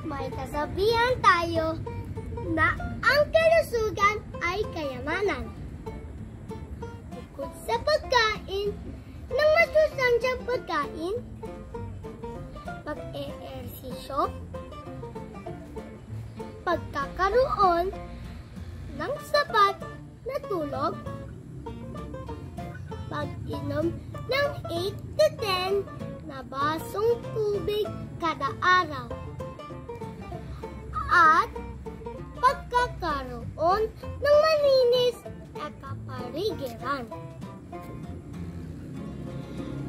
may kasabihan tayo na ang kalusugan ay kayamanan. Bukod sa pagkain ng masustansyang pagkain, pag-eehersisyo, pagkakaroon ng sapat na tulog, pag-inom ng 8 to 10 na basong tubig kada araw, at pagkakaroon ng malinis na kapaligiran.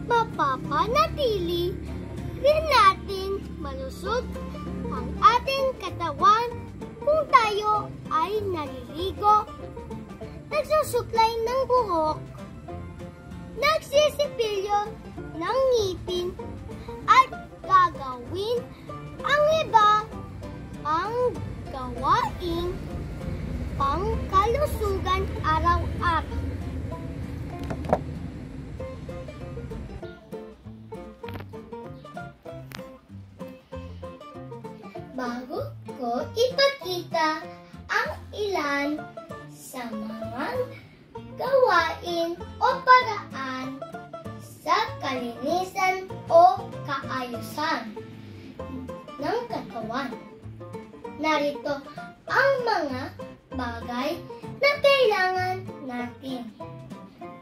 Mapapanatili rin natin malusog ang ating katawan kung tayo ay naliligo, nagsusuklay ng buhok, nagsisipilyo ng ngipin, at gagawin ang iba pang gawaing pangkalusugan araw-araw. Bago ko ipakita ang ilan sa mga gawain o paraan sa kalinisan o kaayusan ng katawan, narito ang mga bagay na kailangan natin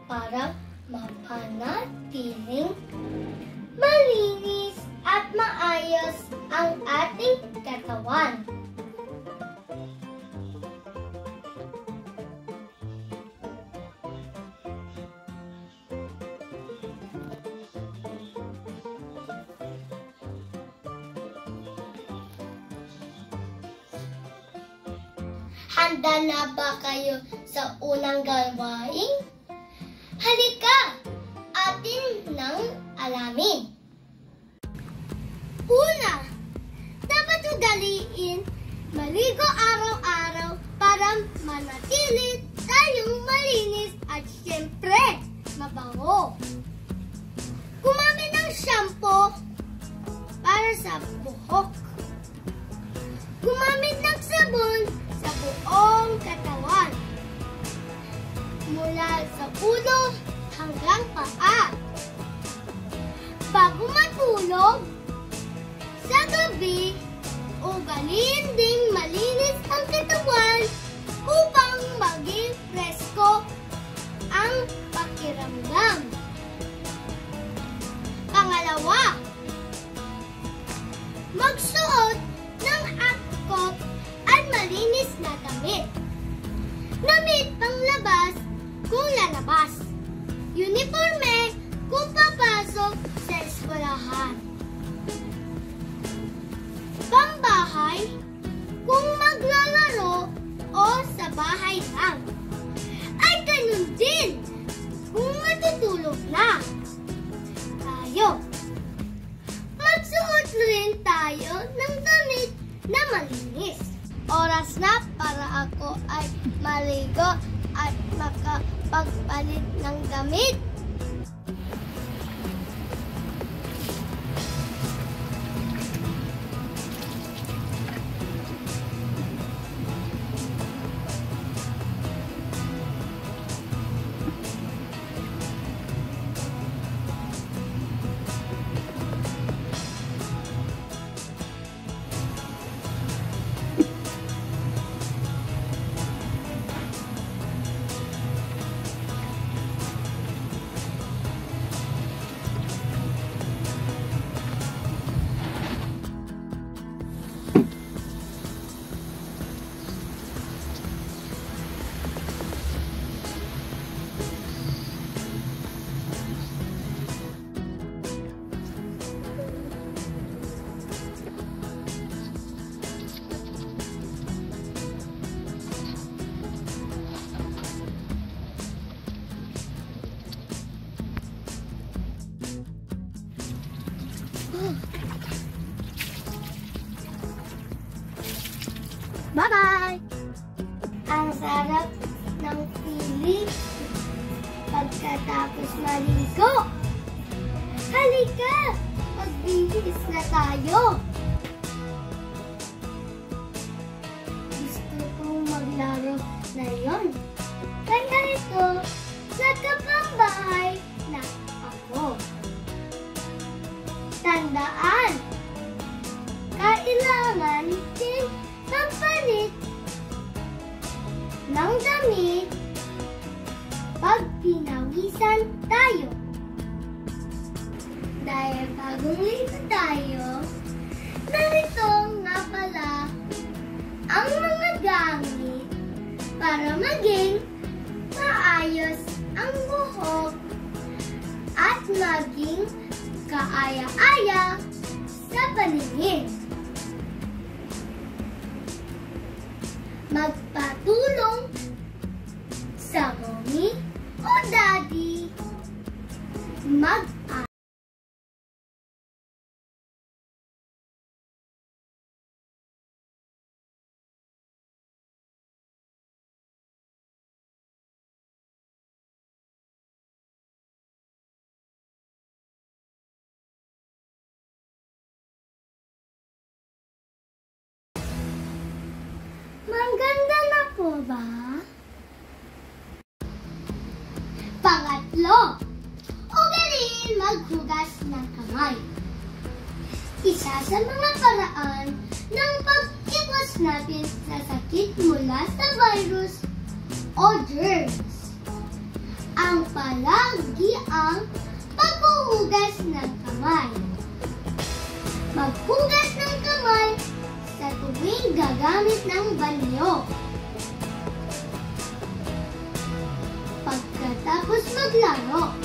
para mapanatiling malinis at maayos ang ating katawan. Handa na ba kayo sa unang gawain? Halika, atin nang alamin. Una, dapat ugaliin maligo araw-araw para manatili tayong malinis at siyempre mabango. Gumamit ng shampoo para sa buhok. Gumamit ng sabon sa buong katawan, mula sa ulo hanggang paa. Bago matulog, sa gabi, ugaliin ding malinis ang katawan upang maging presko ang pakiramdam. Pangalawa, magsuot ng angkop at malinis na damit. Damit panglabas kung lalabas. Uniforme kung papasok sa eskwelahan. Pambahay kung maglalaro o sa bahay lang. Ay ganun din kung matutulog na tayo. Magsuot rin tayo ng damit na malinis. Oras na para ako ay maligo at makapagpalit ng damit. Bye-bye! Ang sarap ng feeling pagkatapos maligo. Halika! Magbihis na tayo! na yon. Kaya ito, nagkapambahay na ako. Tandaan, kailangan din magpalit ng damit pag pinawisan tayo. Dahil bagong linggo tayo, narito nga pala ang mga gamit para maging maayos ang buhok at maging kaaya-aya sa paningin. Magpatulong sa mommy o daddy mag-aral. Maganda na po ba? Pangatlo, ugaliin maghugas ng kamay. Isa sa mga paraan ng pag-iwas natin sa sakit mula sa virus o germs. Ang palagi ang paghuhugas ng kamay. Maghugas ng kamay sa tuwing gagamit ng banyo. Pagkatapos maglaro.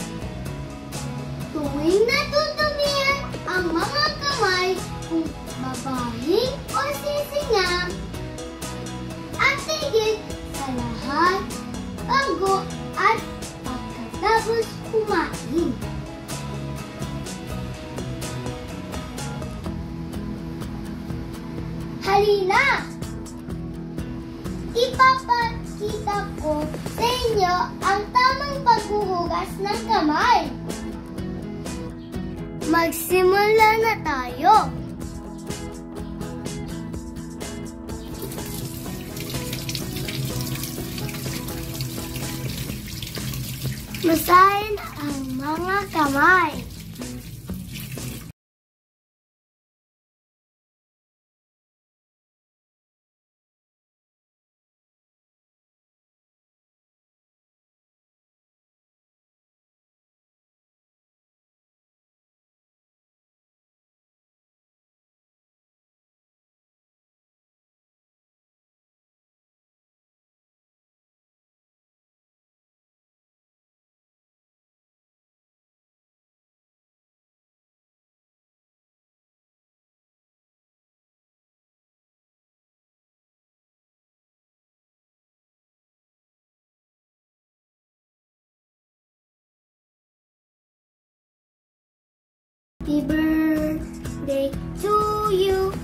Tuwing natutumian ang mga kamay kung babahing o sisinga. At tigil sa lahat, bago at pagkatapos kumain. Halina! Ipapakita ko sa inyo ang tamang paghuhugas ng kamay. Magsimula na tayo. Basahin ang mga kamay. Happy birthday to you.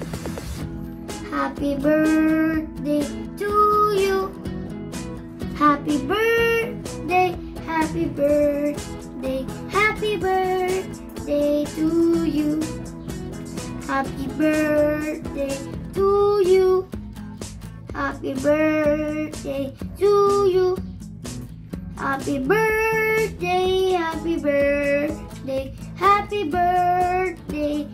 Happy birthday to you. Happy birthday, happy birthday, happy birthday to you. Happy birthday to you. Happy birthday to you. Happy birthday, happy birthday, happy birthday.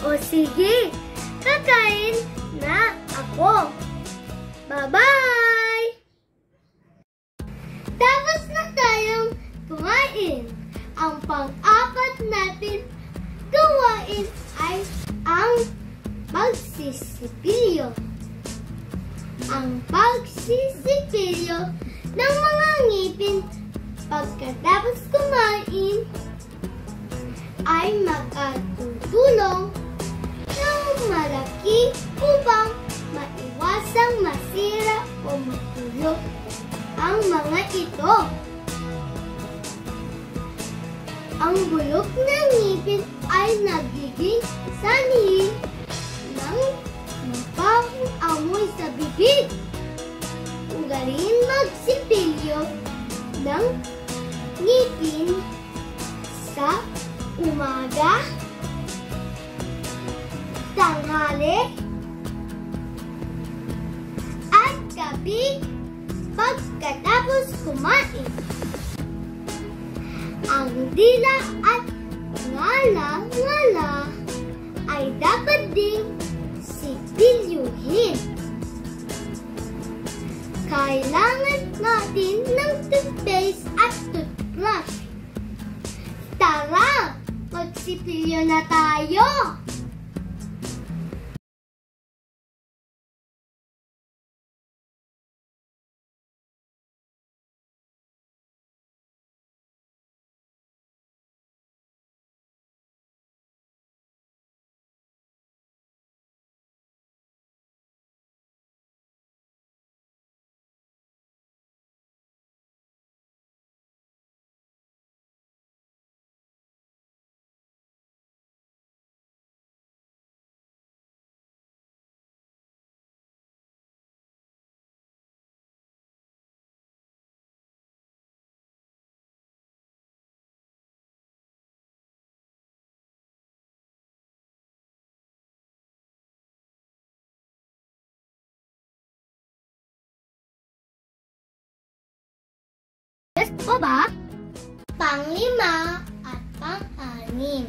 O sige, kakain na ako. Bye-bye! Tapos na tayong kumain. Ang pang-apat natin gawain ay ang pagsisipilyo. Ang pagsisipilyo ng mga ngipin pagkatapos kumain ay makatutulong ng malaki upang maiwasang masira o matulog ang mga ito. Ang bulok ng ngipin ay nagiging sanhi ng mabahong amoy sa bibig. Ugaliin magsipilyo ng ngipin sa umaga, tanghali, at gabi pagkatapos kumain. Ang dila at ngala-ngala ay dapat ding sipilyuhin. Kailangan natin ng toothpaste at toothbrush. Tara, magsipilyo na tayo! Yes po ba? Pang-5 at pang-6.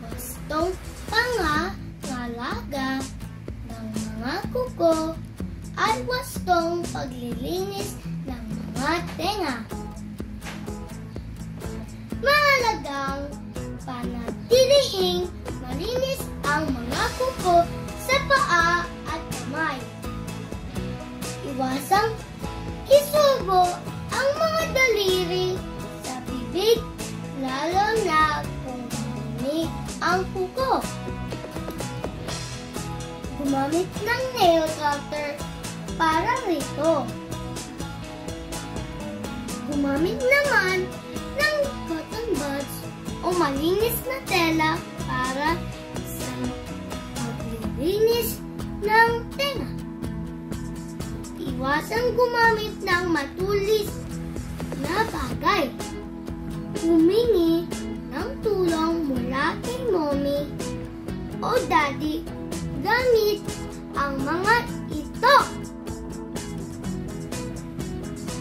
Wastong pangangalaga ng mga kuko at wastong paglilinis ng mga tenga. Mahalagang panatilihing malinis ang mga kuko sa paa at kamay. Iwasang isubo ang mga daliri sa bibig, lalo na kung malamig ang kuko. Gumamit ng nail cutter para rito. Gumamit naman ng cotton buds o malinis na tela para sa paglilinis ng tenga. Iwasang gumamit ng matulis na bagay. Humingi ng tulong mula kay mommy o daddy gamit ang mga ito.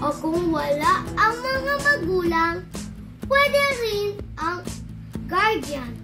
O kung wala ang mga magulang, pwede rin ang guardian.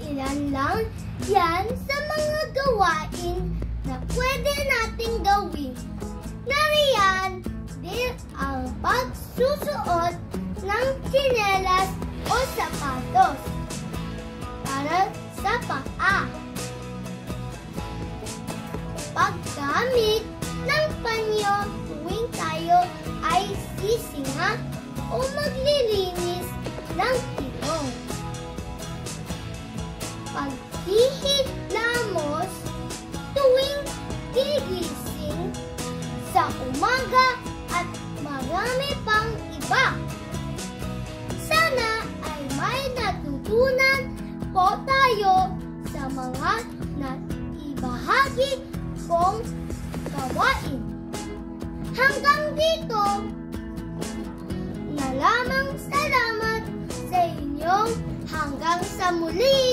Ilan lang yan sa mga gawain na pwede nating gawin. Nariyan din ang pagsusuot ng tsinelas o sapatos para sa paa. Paggamit ng panyo tuwing tayo ay sisinga o maglilinis ng ilong. Paghihiglamos tuwing gigising sa umaga at marami pang iba. Sana ay may natutunan po tayo sa mga Hanggang dito na lamang. Salamat sa inyong hanggang sa muli.